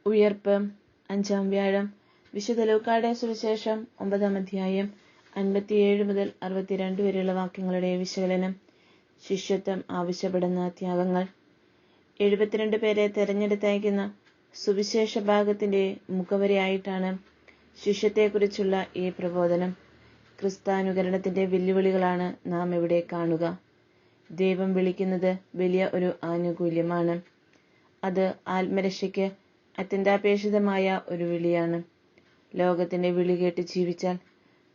ഉയർപ്പ്. 5-ാം വ്യാഴം. വിശുദ്ധ ലൂക്കായുടെ സുവിശേഷം 9-ാം അധ്യായം 57 മുതൽ 62 വരെയുള്ള വാക്യങ്ങളുടെ വിശകലനം. ശിഷ്യത്വം ആവശ്യപ്പെടുന്ന ത്യാഗങ്ങൾ. 72 പേരെ തെരഞ്ഞെടുത്തയക്കുന്ന സുവിശേഷ ഭാഗത്തിന്റെ മുഖവരിയായിട്ടാണ് ശിഷ്യത്തെക്കുറിച്ചുള്ള ഈ പ്രബോധനം. ക്രിസ്താനുകരണത്തിന്റെ വെല്ലുവിളികളാണ് നാം ഇവിടെ കാണുക. ദൈവം വിളിക്കുന്നത് വലിയ ഒരു ആനുകൂല്യമാണ്. അത് ആത്മരക്ഷയ്ക്ക് അത്യന്താപേക്ഷിതമായ ഒരു വിളിയാണ്. ലോകത്തിന്റെ വിളി കേട്ട് ജീവിച്ചാൽ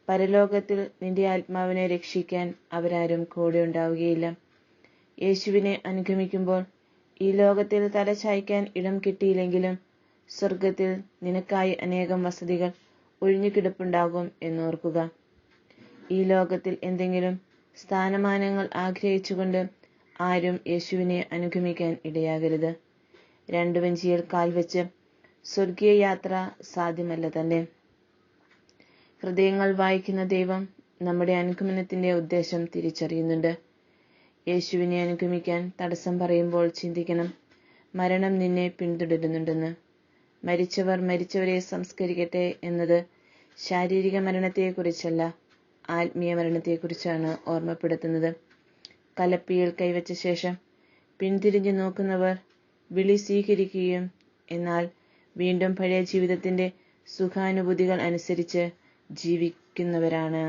പരലോകത്തിൽ നിന്റെ ആത്മാവിനെ രക്ഷിക്കാൻ അവരാരും കൂടെ ഉണ്ടാവുകയില്ല. യേശുവിനെ അനുഗമിക്കുമ്പോൾ ഈ ലോകത്തിൽ തലചായ്ക്കാൻ ഇടം കിട്ടിയില്ലെങ്കിലും സ്വർഗത്തിൽ നിനക്കായി അനേകം വസതികൾ ഒഴിഞ്ഞുകിടപ്പുണ്ടാകും എന്നോർക്കുക. ഈ ലോകത്തിൽ എന്തെങ്കിലും സ്ഥാനമാനങ്ങൾ ആഗ്രഹിച്ചുകൊണ്ട് ആരും യേശുവിനെ അനുഗമിക്കാൻ ഇടയാകരുത്. 2 വഞ്ചിയിൽ കാൽ വെച്ച് സ്വർഗീയ യാത്ര സാധ്യമല്ല തന്നെ. ഹൃദയങ്ങൾ വായിക്കുന്ന ദൈവം നമ്മുടെ അനുഗമനത്തിന്റെ ഉദ്ദേശം തിരിച്ചറിയുന്നുണ്ട്. യേശുവിനെ അനുഗമിക്കാൻ തടസ്സം പറയുമ്പോൾ ചിന്തിക്കണം, മരണം നിന്നെ പിന്തുടരുന്നുണ്ടെന്ന്. മരിച്ചവർ മരിച്ചവരെ സംസ്കരിക്കട്ടെ എന്നത് ശാരീരിക മരണത്തെക്കുറിച്ചല്ല, ആത്മീയ മരണത്തെക്കുറിച്ചാണ് ഓർമ്മപ്പെടുത്തുന്നത്. കലപ്പിയിൽ കൈവച്ച ശേഷം പിന്തിരിഞ്ഞു നോക്കുന്നവർ വിളി സ്വീകരിക്കുകയും എന്നാൽ വീണ്ടും പഴയ ജീവിതത്തിന്റെ സുഖാനുഭൂതികൾ അനുസരിച്ച് ജീവിക്കുന്നവരാണ്.